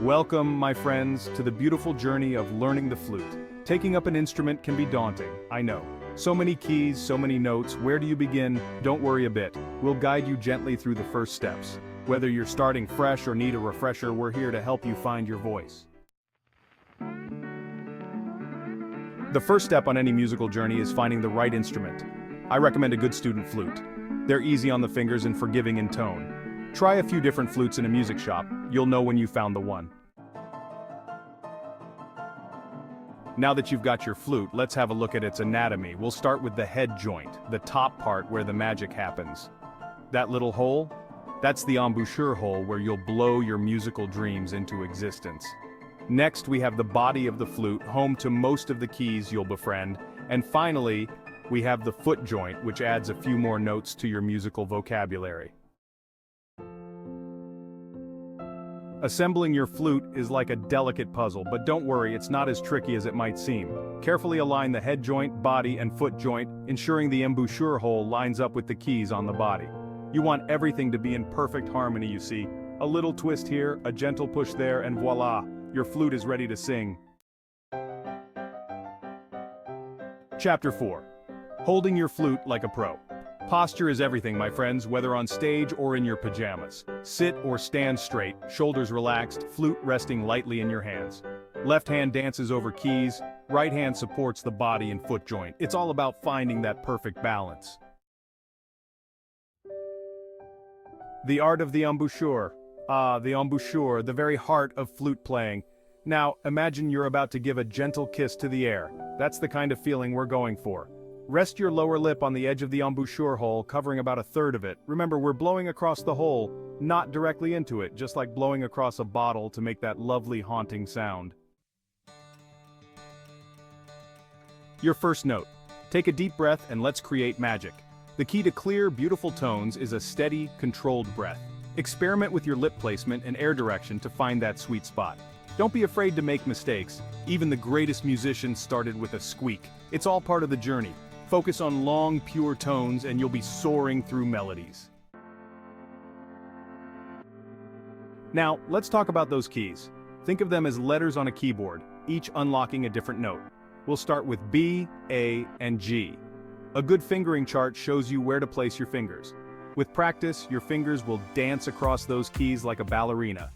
Welcome, my friends, to the beautiful journey of learning the flute. Taking up an instrument can be daunting, I know. So many keys, so many notes, where do you begin? Don't worry a bit. We'll guide you gently through the first steps. Whether you're starting fresh or need a refresher, we're here to help you find your voice. The first step on any musical journey is finding the right instrument. I recommend a good student flute. They're easy on the fingers and forgiving in tone. Try a few different flutes in a music shop. You'll know when you found the one. Now that you've got your flute, let's have a look at its anatomy. We'll start with the head joint, the top part where the magic happens. That little hole? That's the embouchure hole where you'll blow your musical dreams into existence. Next, we have the body of the flute, home to most of the keys you'll befriend. And finally, we have the foot joint, which adds a few more notes to your musical vocabulary. Assembling your flute is like a delicate puzzle, but don't worry, it's not as tricky as it might seem. Carefully align the head joint, body, and foot joint, ensuring the embouchure hole lines up with the keys on the body. You want everything to be in perfect harmony, you see. A little twist here, a gentle push there, and voila, your flute is ready to sing. Chapter 4. Holding your flute like a pro. Posture is everything, my friends, whether on stage or in your pajamas. Sit or stand straight, shoulders relaxed, flute resting lightly in your hands. Left hand dances over keys, right hand supports the body and foot joint. It's all about finding that perfect balance. The art of the embouchure. The embouchure, the very heart of flute playing. Now, imagine you're about to give a gentle kiss to the air. That's the kind of feeling we're going for. Rest your lower lip on the edge of the embouchure hole, covering about a third of it. Remember, we're blowing across the hole, not directly into it, just like blowing across a bottle to make that lovely haunting sound. Your first note. Take a deep breath and let's create magic. The key to clear, beautiful tones is a steady, controlled breath. Experiment with your lip placement and air direction to find that sweet spot. Don't be afraid to make mistakes. Even the greatest musicians started with a squeak. It's all part of the journey. Focus on long, pure tones and you'll be soaring through melodies. Now, let's talk about those keys. Think of them as letters on a keyboard, each unlocking a different note. We'll start with B, A, and G. A good fingering chart shows you where to place your fingers. With practice, your fingers will dance across those keys like a ballerina.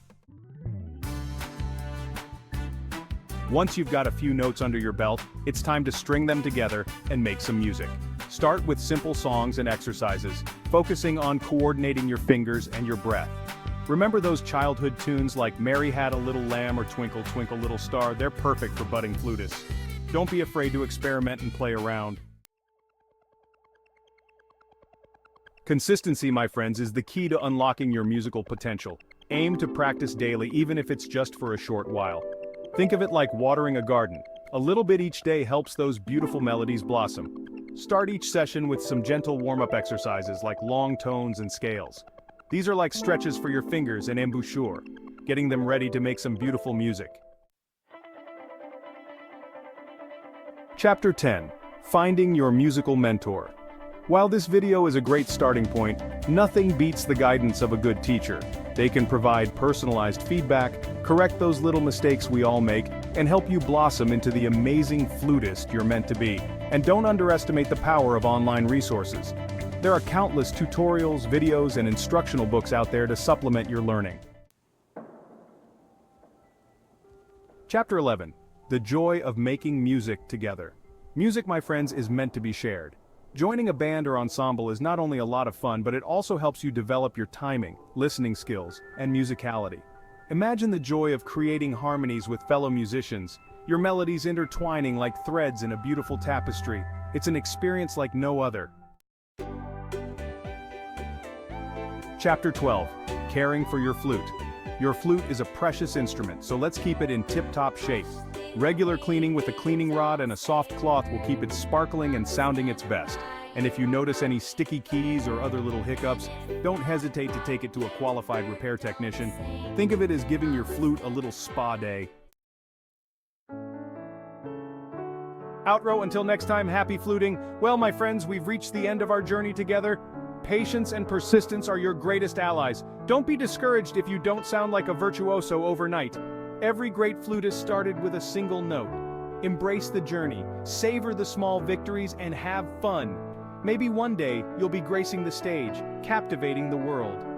Once you've got a few notes under your belt, it's time to string them together and make some music. Start with simple songs and exercises, focusing on coordinating your fingers and your breath. Remember those childhood tunes like Mary Had a Little Lamb or Twinkle, Twinkle, Little Star? They're perfect for budding flutists. Don't be afraid to experiment and play around. Consistency, my friends, is the key to unlocking your musical potential. Aim to practice daily, even if it's just for a short while. Think of it like watering a garden. A little bit each day helps those beautiful melodies blossom. Start each session with some gentle warm-up exercises like long tones and scales. These are like stretches for your fingers and embouchure, getting them ready to make some beautiful music. Chapter 10. Finding your musical mentor. While this video is a great starting point, nothing beats the guidance of a good teacher. They can provide personalized feedback, correct those little mistakes we all make, and help you blossom into the amazing flutist you're meant to be. And don't underestimate the power of online resources. There are countless tutorials, videos, and instructional books out there to supplement your learning. Chapter 11. The joy of making music together. Music, my friends, is meant to be shared. Joining a band or ensemble is not only a lot of fun, but it also helps you develop your timing, listening skills, and musicality. Imagine the joy of creating harmonies with fellow musicians, your melodies intertwining like threads in a beautiful tapestry. It's an experience like no other. Chapter 12. Caring for your flute. Your flute is a precious instrument, so let's keep it in tip-top shape. Regular cleaning with a cleaning rod and a soft cloth will keep it sparkling and sounding its best. And if you notice any sticky keys or other little hiccups, don't hesitate to take it to a qualified repair technician. Think of it as giving your flute a little spa day. Outro, until next time, happy fluting. Well, my friends, we've reached the end of our journey together. Patience and persistence are your greatest allies. Don't be discouraged if you don't sound like a virtuoso overnight. Every great flutist started with a single note. Embrace the journey, savor the small victories, and have fun. Maybe one day you'll be gracing the stage, captivating the world.